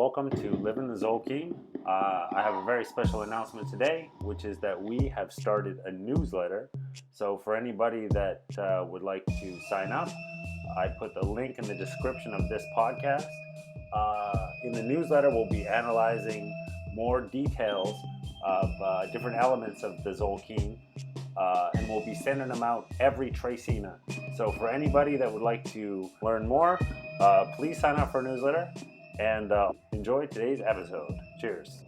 welcome to Live in the Tzolkin. I have a very special announcement today, which is that we have started a newsletter. So for anybody that would like to sign up, I put the link in the description of this podcast. In the newsletter, we'll be analyzing more details of different elements of the Tzolkin, and we'll be sending them out every Trecena. So for anybody that would like to learn more, please sign up for a newsletter and enjoy today's episode. Cheers.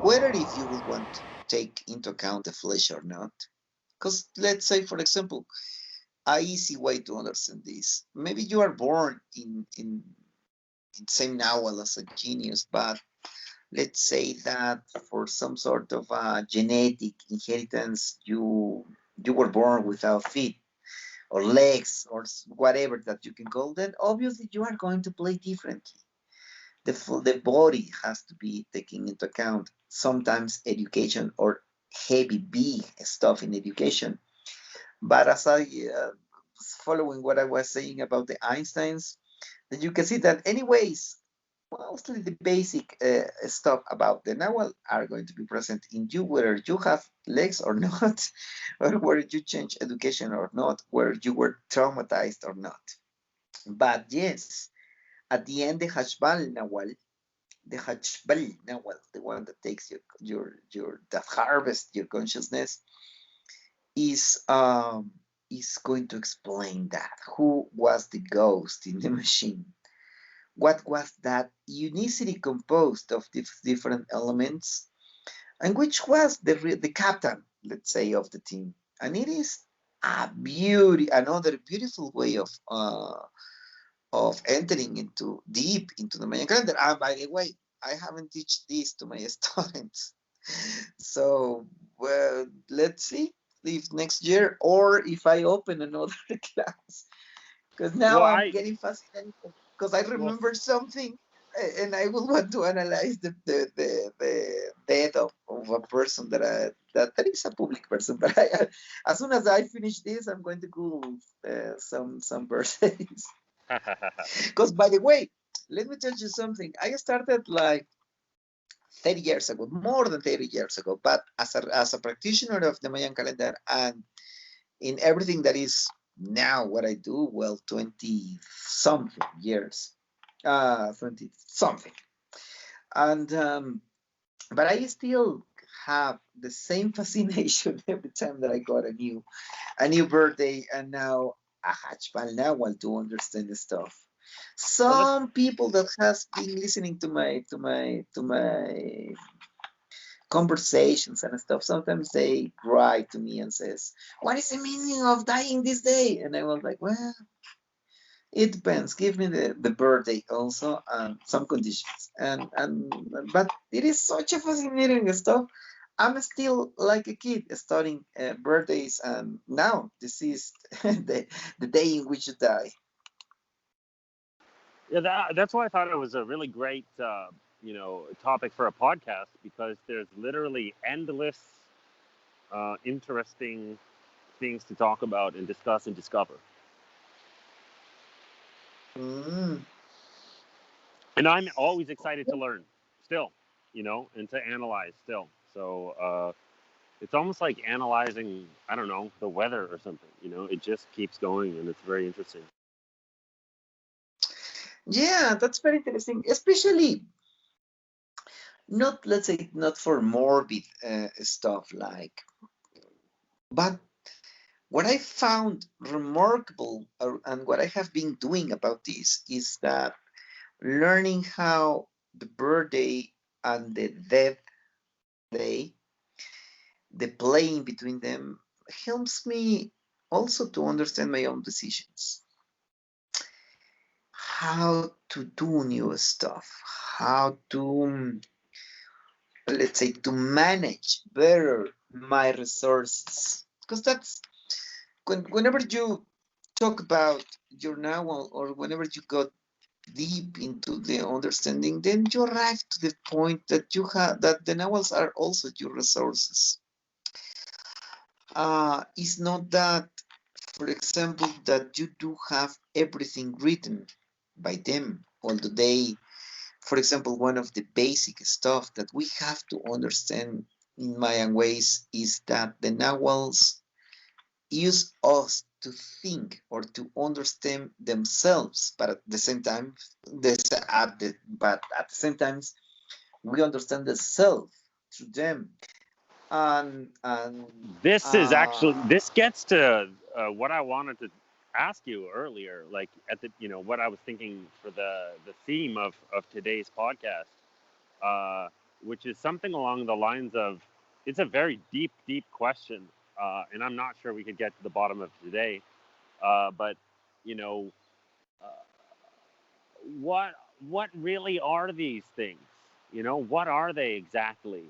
Whether if you would want to take into account the flesh or not. Because let's say, for example, a easy way to understand this. Maybe you are born in same Nahual as a genius, but let's say that for some sort of genetic inheritance, you were born without feet or legs or whatever that you can call. Then obviously you are going to play differently. The body has to be taken into account. Sometimes education or heavy big stuff in education. But as I following what I was saying about the Einsteins, then you can see that anyways, mostly the basic stuff about the Nahual are going to be present in you, whether you have legs or not, or whether you change education or not, whether you were traumatized or not. But yes, at the end, the Hachbal Nahual, the one that takes that harvest your consciousness, is going to explain that. Who was the ghost in the machine? What was that unicity composed of different elements? And which was the captain, let's say, of the team? And it is another beautiful way of entering into deep into the Mayan calendar. And by the way, I haven't taught this to my students. So, well, let's see if next year or if I open another class. Because now I'm getting fascinated because I remember something and I will want to analyze the death of a person that is a public person. But as soon as I finish this, I'm going to Google some birthdays. Because by the way, let me tell you something. I started like 30 years ago, more than 30 years ago, but as a practitioner of the Mayan calendar and in everything that is now what I do, well, 20 something years, 20 something. And, but I still have the same fascination every time that I got a new birthday and now a Hachbal Nahual to understand the stuff. Some people that has been listening to my conversations and stuff, sometimes they write to me and says, "What is the meaning of dying this day?" And I was like, "Well, it depends. Give me the birthday also and some conditions." And but it is such a fascinating stuff. I'm still like a kid studying birthdays, and now this is the day in which you die. Yeah, that's why I thought it was a really great, topic for a podcast, because there's literally endless, interesting things to talk about and discuss and discover. Mm. And I'm always excited to learn still, and to analyze still. So it's almost like analyzing, I don't know, the weather or something. It just keeps going, and it's very interesting. Yeah, that's very interesting, especially not, let's say, not for morbid stuff like, but what I found remarkable and what I have been doing about this is that learning how the birthday and the death day, the playing between them, helps me also to understand my own decisions, how to do new stuff, how to, let's say, to manage better my resources. Because that's whenever you talk about your Nahual or whenever you go deep into the understanding, then you arrive to the point that you have that the Nahuals are also your resources. It's not that, for example, that you do have everything written by them, although they For example, one of the basic stuff that we have to understand in Mayan ways is that the Nahuals use us to think or to understand themselves, but at the same time, but at the same time, we understand the self through them. And This is actually, uh, this gets to what I wanted to ask you earlier, like at the, what I was thinking for the theme of today's podcast, uh, which is something along the lines of, it's a very deep question, and I'm not sure we could get to the bottom of today, but you know, uh, what what really are these things? What are they exactly?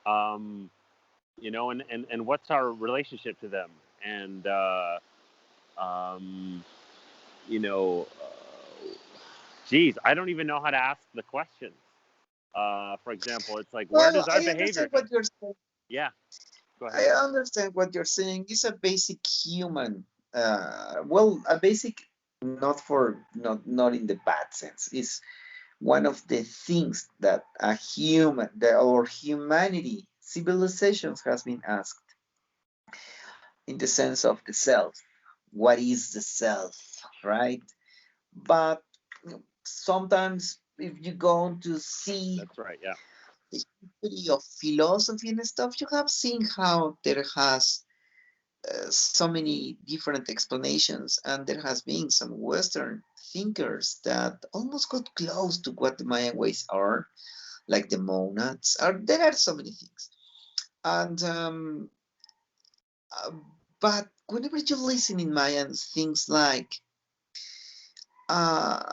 Um, and what's our relationship to them? And um, you know, geez, I don't even know how to ask the questions. For example, it's like, where well, does our I behavior understand come what from? you're saying. Yeah, go ahead. I understand what you're saying. It's a basic human. Well, a basic, not in the bad sense. It's one of the things that a human, or humanity, civilizations has been asked in the sense of the self. What is the self, right? But sometimes if you go to see That's right. Yeah, the history of philosophy and stuff, you have seen how there has so many different explanations, and there has been some Western thinkers that almost got close to what the Mayan ways are, like the monads. There are so many things, and uh, but whenever you listen in Mayan, things like uh,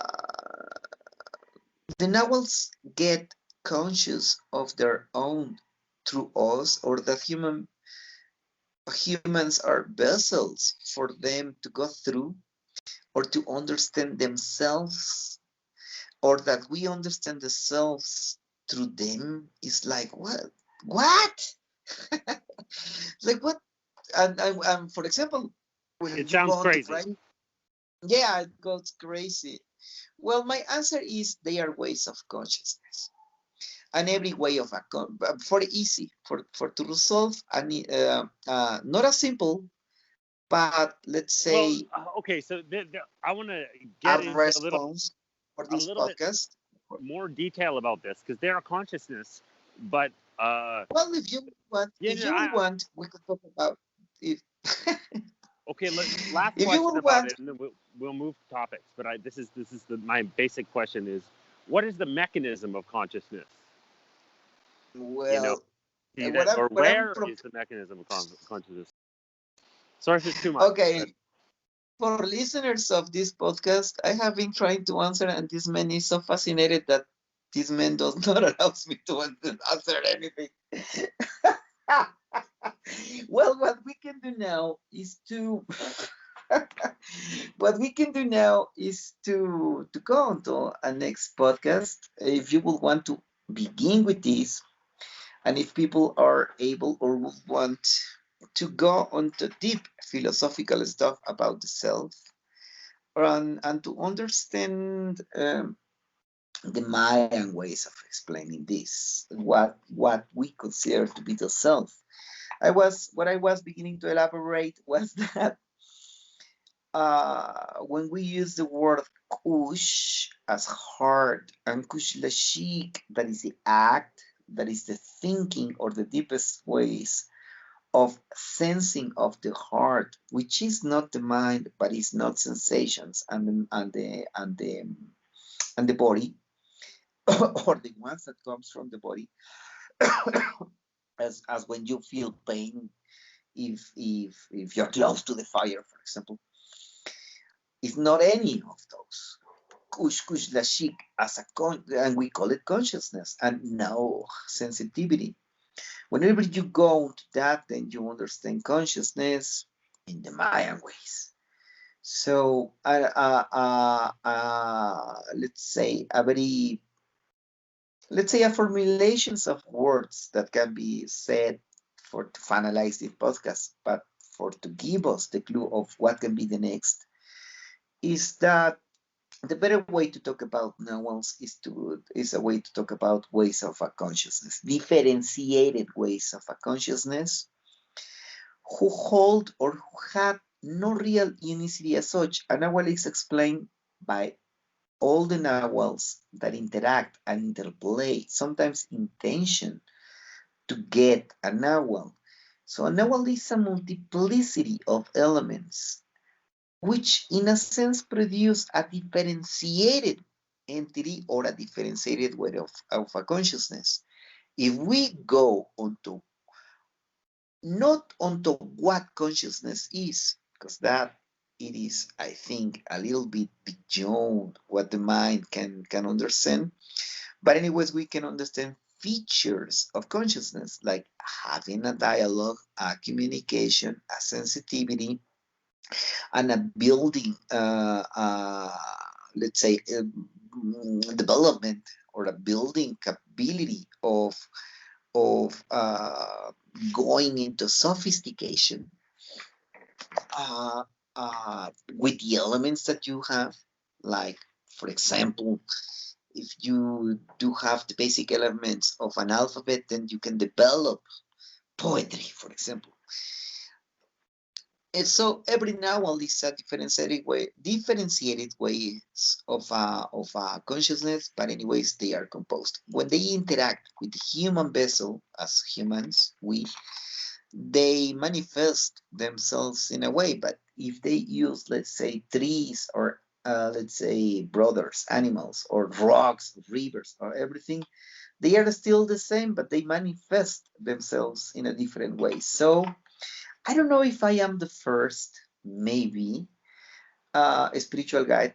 the Nahuals get conscious of their own through us, or that humans are vessels for them to go through or to understand themselves, or that we understand the selves through them, is like what like what? And for example, when it you go sounds on to crazy. prime, yeah, it goes crazy. Well, my answer is they are ways of consciousness, and every way of for easy for to resolve not as simple, but let's Well, say okay, so I want to a get into response for a this little bit podcast. more detail about this because they're a consciousness, but Well, yeah, if no, you will want, we could talk about if okay. Last if you question will about want. it, and then we'll move topics. But this is my basic question is, what is the mechanism of consciousness? You know, Well, see what that, I'm or what I'm where prop- is the mechanism of consciousness? Sorry if it's too much, but okay, for listeners of this podcast, I have been trying to answer, and this man is so fascinated that this man does not allows me to answer anything. Well, what we can do now is to what we can do now is to go on to a next podcast. If you would want to begin with this, and if people are able or would want to go on to deep philosophical stuff about the self, and to understand the Mayan ways of explaining this, what we consider to be the self. What I was beginning to elaborate was that when we use the word kush as heart, and kush lashik, that is the act, that is the thinking or the deepest ways of sensing of the heart, which is not the mind, but is not sensations and the body, or the ones that comes from the body, as when you feel pain, if you're close to the fire, for example, it's not any of those. Kush kush lashik as and we call it consciousness and no sensitivity. Whenever you go to that, then you understand consciousness in the Mayan ways. So, let's say a formulations of words that can be said for to finalize this podcast, but for to give us the clue of what can be the next, is that The better way to talk about nawals is a way to talk about ways of a consciousness, differentiated ways of a consciousness who hold or who have no real unicity as such. A nawal is explained by all the nawals that interact and interplay, sometimes intention, to get a nawal. So a nawal is a multiplicity of elements, which in a sense produce a differentiated entity or a differentiated way of a consciousness. If we go onto not onto what consciousness is, because that it is, I think, a little bit beyond what the mind can understand. But anyways, we can understand features of consciousness like having a dialogue, a communication, a sensitivity, and a building, let's say, development or a building capability of going into sophistication uh, with the elements that you have. Like, for example, if you do have the basic elements of an alphabet, then you can develop poetry, for example. And so every novel is a differentiated ways of consciousness, but anyways, they are composed. When they interact with the human vessel as humans, they manifest themselves in a way. But if they use, let's say, trees or let's say brothers, animals, or rocks, rivers, or everything, they are still the same, but they manifest themselves in a different way. So I don't know if I am the first, maybe, spiritual guide,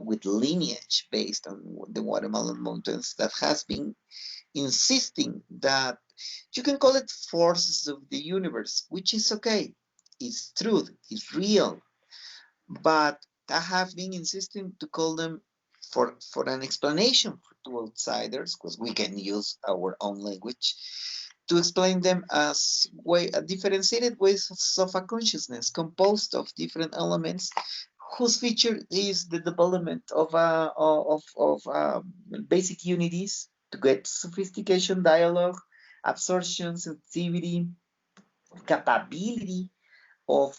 with lineage based on the Guatemalan mountains that has been insisting that you can call it forces of the universe, which is okay. It's truth, it's real. But I have been insisting to call them for an explanation to outsiders, because we can use our own language to explain them as differentiated ways of a consciousness composed of different elements whose feature is the development of basic unities to get sophistication, dialogue, absorption, sensitivity, capability of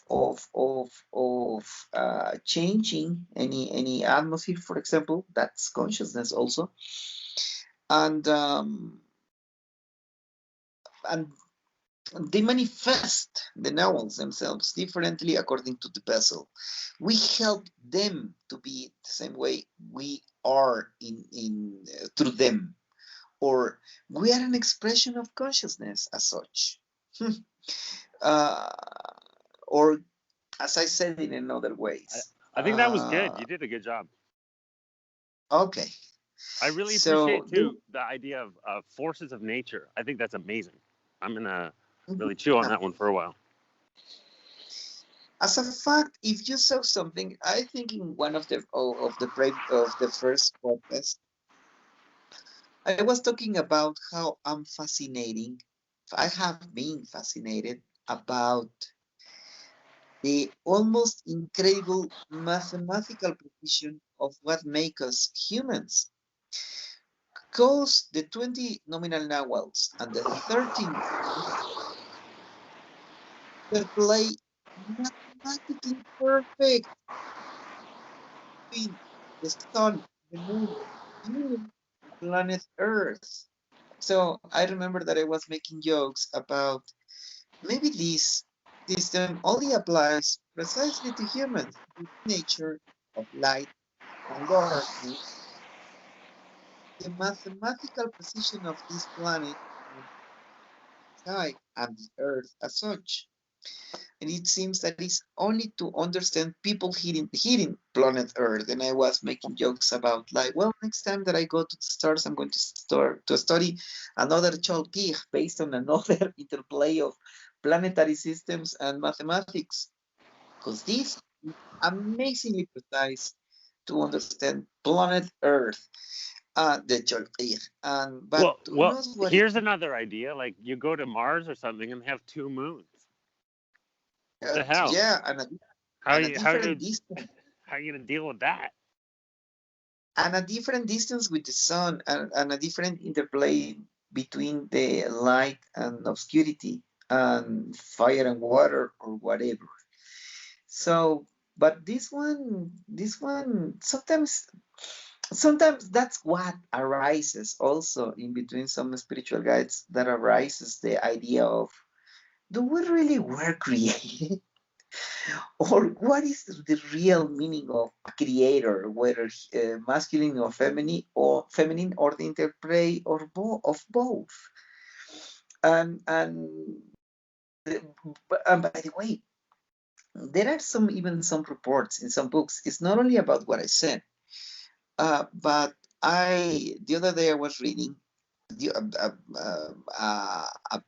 changing any atmosphere, for example. That's consciousness also, and and they manifest the novels themselves differently according to the vessel. We help them to be the same way we are in through them, or we are an expression of consciousness as such. uh, or as I said in another I, ways. I think that was good. You did a good job. Okay, I really so appreciate too the idea of forces of nature. I think that's amazing. I'm gonna really chew on yeah. that one for a while. As a fact, if you saw something, I think in one of the first podcasts, I was talking about how I have been fascinated about the almost incredible mathematical precision of what makes us humans. Because the 20 nominal nawals and the 13 play mathematically perfect between the sun, the moon, even the planet Earth. So I remember that I was making jokes about maybe this system only applies precisely to humans. The nature of light and darkness, the mathematical precision of this planet and sky and the Earth as such. And it seems that it's only to understand people hitting planet Earth. And I was making jokes about like, well, next time that I go to the stars, I'm going to start to study another Tzolkin based on another interplay of planetary systems and mathematics, because this is amazingly precise to understand planet Earth, the Tzolkin. And but who Well, knows what it here's another idea. Like you go to Mars or something and have two moons. What the hell? yeah, How and a you how different did distance. How are you gonna deal with that? And a different distance with the sun, and a different interplay between the light and obscurity and fire and water or whatever. So, but this one sometimes that's what arises also in between some spiritual guides, that arises the idea of, do we really were created? Or what is the real meaning of a creator, whether masculine or feminine, or the interplay or of both? And and by the way, there are some reports in some books. It's not only about what I said, but the other day I was reading a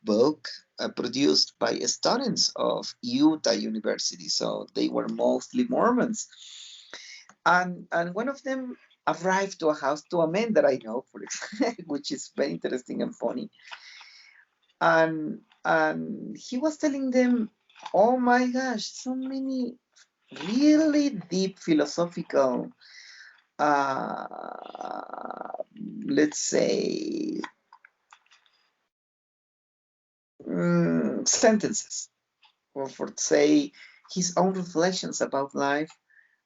book produced by students of Utah University. So they were mostly Mormons, and one of them arrived to a house, to a man that I know, for example, which is very interesting and funny, and he was telling them, "Oh my gosh, so many really deep philosophical, uh, let's say, sentences, or for say his own reflections about life."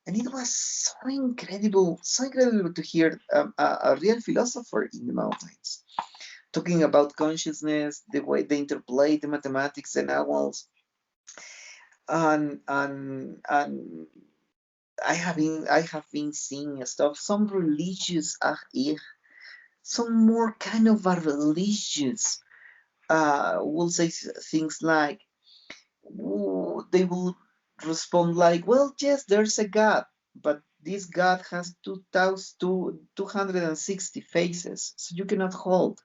And it was so incredible to hear a real philosopher in the mountains talking about consciousness, the way they interplay the mathematics and animals, and I have been seeing stuff, some religious, some more kind of a religious, will say things like, they will respond like, well, yes, there's a God, but this God has 2,260 faces, so you cannot hold,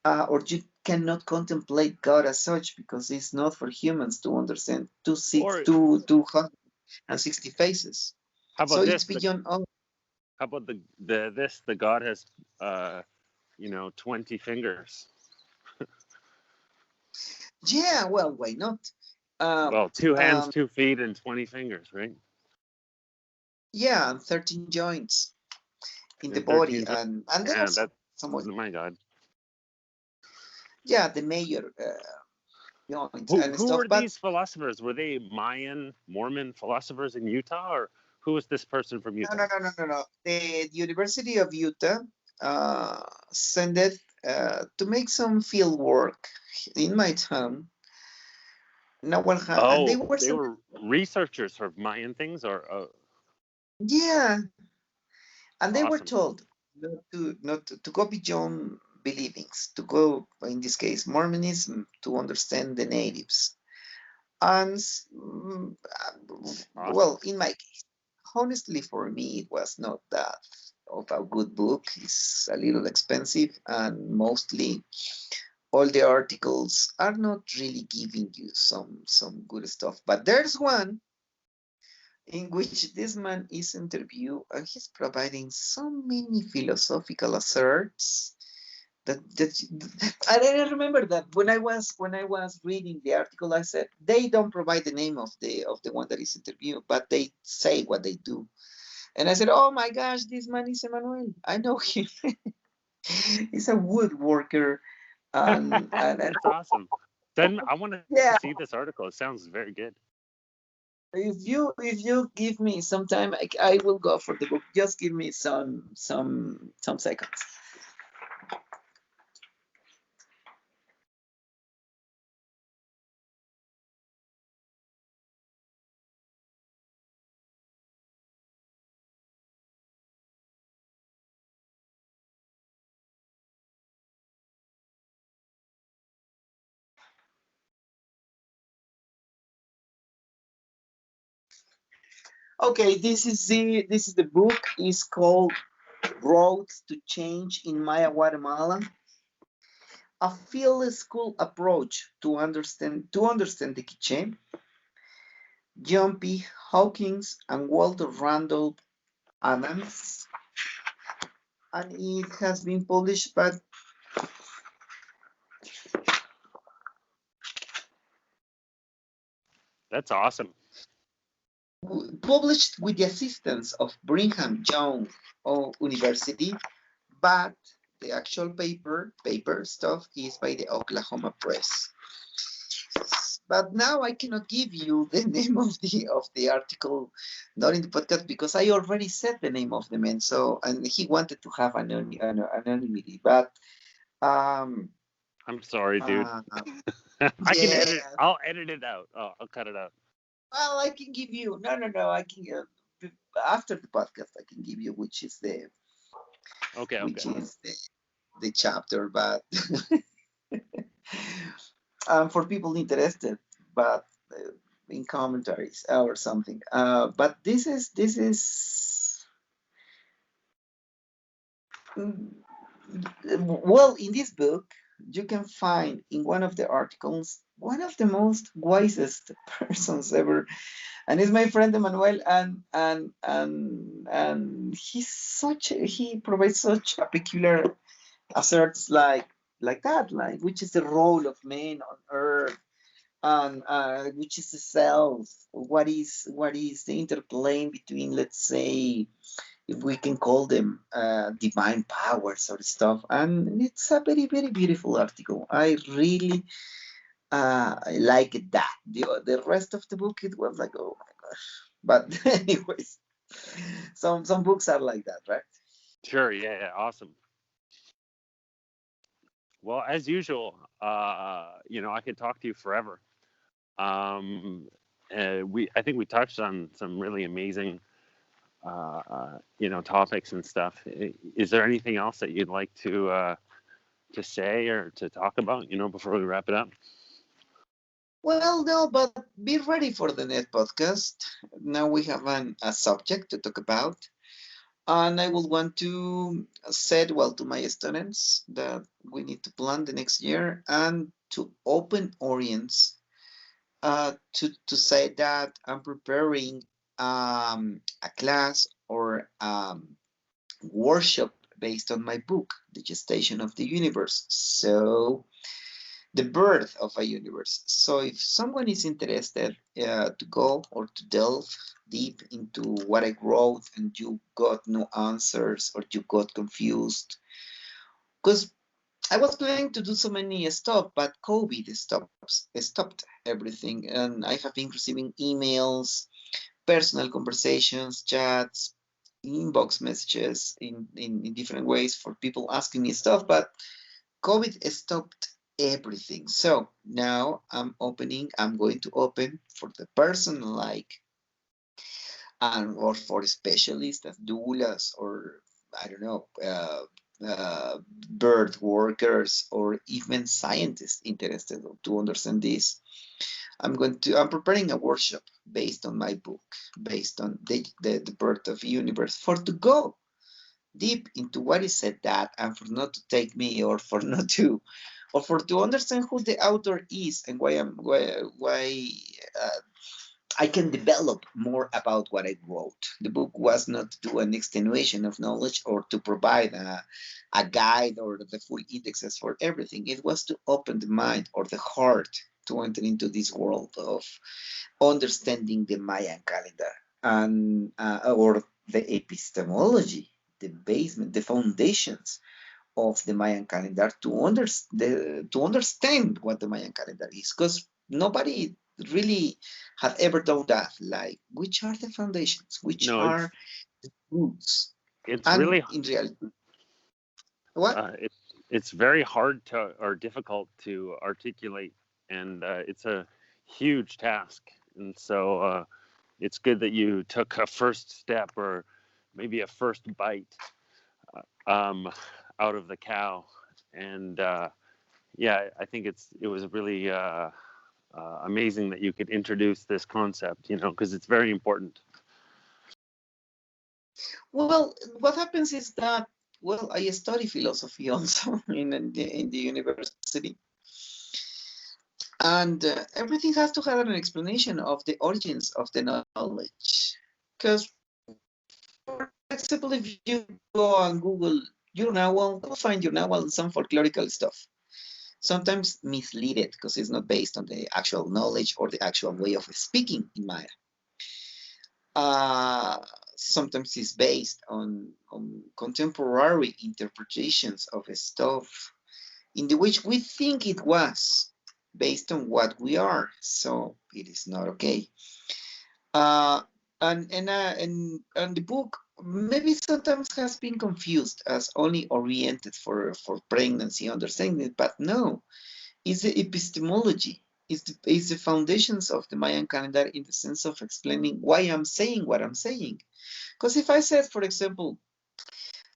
or you cannot contemplate God as such, because it's not for humans to understand Or 260 faces. how So about it's this? beyond all. How about the God has 20 fingers. Yeah, well, why not? Um, Well, two hands, um, 2 feet, and 20 fingers, right? yeah, and 13 joints in the And body, 13. and there are Yeah, some of, my God. yeah, the major joints Who and who stuff. were But these philosophers? Were they Mayan, Mormon philosophers in Utah, or who was this person from no, Utah? no, no, no, no, no. The University of Utah sent it to make some field work in my town. No one had, and they Oh, were they sent. were researchers for Mayan things, or Yeah, and they were awesome. told not to go beyond believings, to go, in this case, Mormonism, to understand the natives. And Awesome. well, in my case, honestly, for me, it was not that of a good book. It's a little expensive, and mostly all the articles are not really giving you some good stuff. But there's one in which this man is interviewed, and he's providing so many philosophical asserts that and I remember that when I was reading the article, I said they don't provide the name of the one that is interviewed, but they say what they do. And I said, oh my gosh, this man is Emmanuel. I know him. He's a woodworker, and That's awesome. Then I want to see yeah. this article. It sounds very good. If you give me some time, I will go for the book. Just give me some seconds. Okay, this is the book. It's called Road to Change in Maya Guatemala, a field school approach to understand the Quiche. John P. Hawkins and Walter Randolph Adams, and it has been published by. That's awesome. published with the assistance of Brigham Young University, but the actual paper stuff is by the Oklahoma Press. But now I cannot give you the name of the article, not in the podcast, because I already said the name of the man. So, and he wanted to have anonymity, but um, I'm sorry, dude. uh, I can yeah. edit. I'll edit it out. Oh, I'll cut it out. Well, I can give you no. I can after the podcast I can give you Okay, okay. which is the chapter, but for people interested, but in commentaries or something. But this is mm, well, in this book you can find in one of the articles one of the most wisest persons ever, and it's my friend Emmanuel, and he provides such a peculiar asserts like that, like which is the role of man on earth, and which is the self, what is the interplay between, let's say, if we can call them divine powers or stuff. And it's a very very beautiful article. I really I like that. The rest of the book, it was like, oh my gosh. But anyways, some books are like that, right? Sure. Yeah. Yeah. Awesome. Well, as usual, I could talk to you forever. Um, I think we touched on some really amazing, topics and stuff. Is there anything else that you'd like to say or to talk about, before we wrap it up? Well, no, but be ready for the next podcast. Now we have a subject to talk about. And I would want to say, well, to my students that we need to plan the next year and to open audience, to say that I'm preparing a class or workshop based on my book, The Gestation of the Universe. So, the birth of a universe. So, if someone is interested to go or to delve deep into what I wrote and you got no answers or you got confused, because I was planning to do so many stuff, but COVID stopped everything, and I have been receiving emails, personal conversations, chats, inbox messages in different ways for people asking me stuff, but COVID stopped everything. So now I'm going to open for the person like, and or for specialists as doulas or I don't know, bird workers or even scientists interested to understand this. I'm preparing a workshop based on my book, based on the birth of the universe, for to go deep into what is said that, and for not to take me or for not to or for to understand who the author is and why uh, I can develop more about what I wrote. The book was not to do an extenuation of knowledge or to provide a guide or the full indexes for everything. It was to open the mind or the heart to enter into this world of understanding the Mayan calendar and or the epistemology, the basement, the foundations of the Mayan calendar to understand what the Mayan calendar is, because nobody really have ever done that. Like, which are the foundations? Which No, are roots? it's And really in reality, what? it's very hard to or difficult to articulate, and it's a huge task. And so it's good that you took a first step or maybe a first bite um, out of the cow. And yeah, I think it was really amazing that you could introduce this concept, because it's very important. Well, what happens is that, well, I study philosophy also in the university, and everything has to have an explanation of the origins of the knowledge. Because, for example, if you go and Google your Nahual, you'll find your Nahual and some folklorical stuff. Sometimes misleaded because it's not based on the actual knowledge or the actual way of speaking in Maya. uh, sometimes is based on contemporary interpretations of stuff in the which we think it was based on what we are. So it is not okay. Uh, and the book maybe sometimes has been confused as only oriented for pregnancy understanding, but no, it's the epistemology. It's the foundations of the Mayan calendar in the sense of explaining why I'm saying what I'm saying. Because if I said, for example,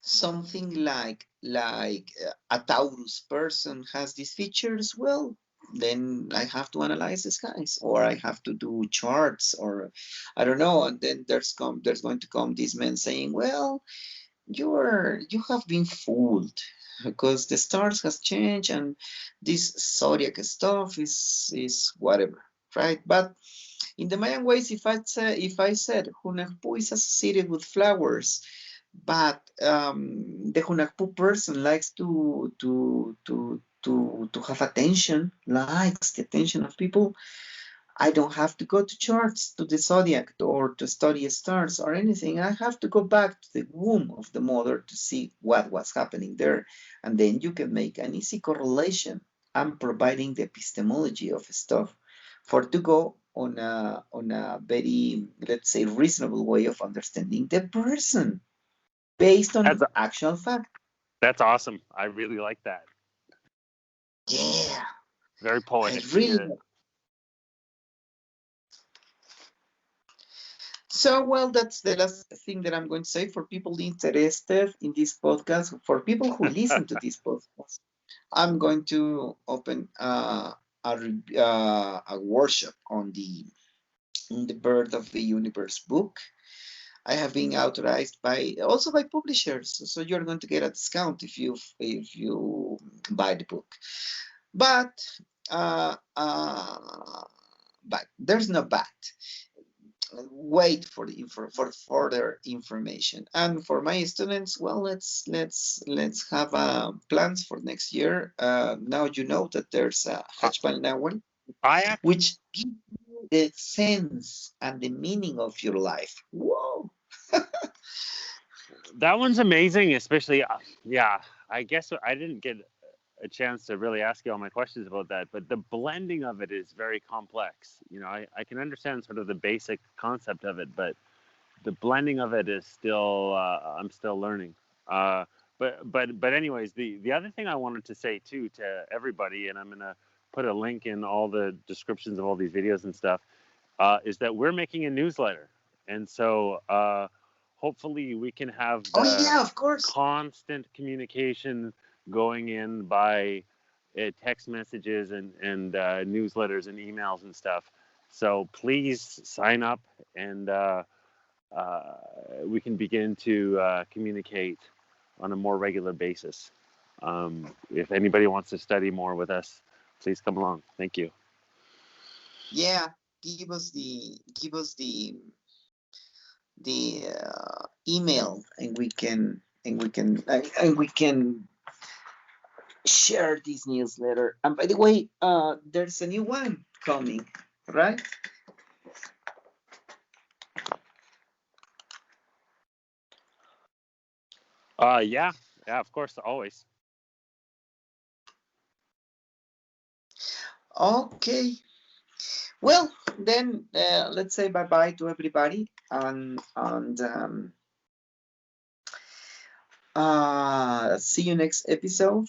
something like a Taurus person has these features, well, then I have to analyze the skies, or I have to do charts, or I don't know. And then there's going to come these men saying, well, you have been fooled because the stars has changed and this zodiac stuff is whatever, right? But in the Mayan ways, if I said Hunahpu is associated with flowers, but the Hunahpu person likes to have attention, likes the attention of people, I don't have to go to charts, to the zodiac, or to study stars or anything. I have to go back to the womb of the mother to see what was happening there. And then you can make an easy correlation. I'm providing the epistemology of stuff for to go on a very, let's say, reasonable way of understanding the person based That's on actual fact. that's awesome. I really like that. Yeah, Very I poetic. really. Yeah. So, well, that's the last thing that I'm going to say for people interested in this podcast, for people who listen to this podcast. I'm going to open a workshop on the Birth of the Universe book. I have been authorized by also by publishers, so you're going to get a discount if you buy the book. But uh, uh, but there's no but wait for for further information. And for my students, well, let's have plans for next year. Now you know that there's a I, Hajbal Nawal, I which gives you the sense and the meaning of your life. Whoa! That one's amazing, especially yeah. I guess I didn't get a chance to really ask you all my questions about that, but the blending of it is very complex. You know, I can understand sort of the basic concept of it, but the blending of it is still I'm still learning. Uh, but anyways, the other thing I wanted to say too to everybody, and I'm gonna put a link in all the descriptions of all these videos and stuff, is that we're making a newsletter, and so hopefully we can have Oh the yeah, of course. constant communication going in by text messages and newsletters and emails and stuff. So please sign up and we can begin to communicate on a more regular basis. If anybody wants to study more with us, please come along. Thank you. Yeah, give us the email, and we can share this newsletter. And by the way, there's a new one coming, right? Yeah, yeah, of course, always. Okay. Well, then let's say bye bye to everybody, and see you next episode.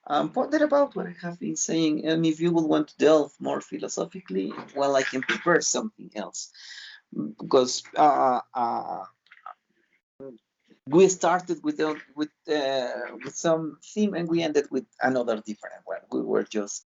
Ponder about what I have been saying, and if you will want to delve more philosophically, well, I can prepare something else because we started with some theme and we ended with another different one. We were just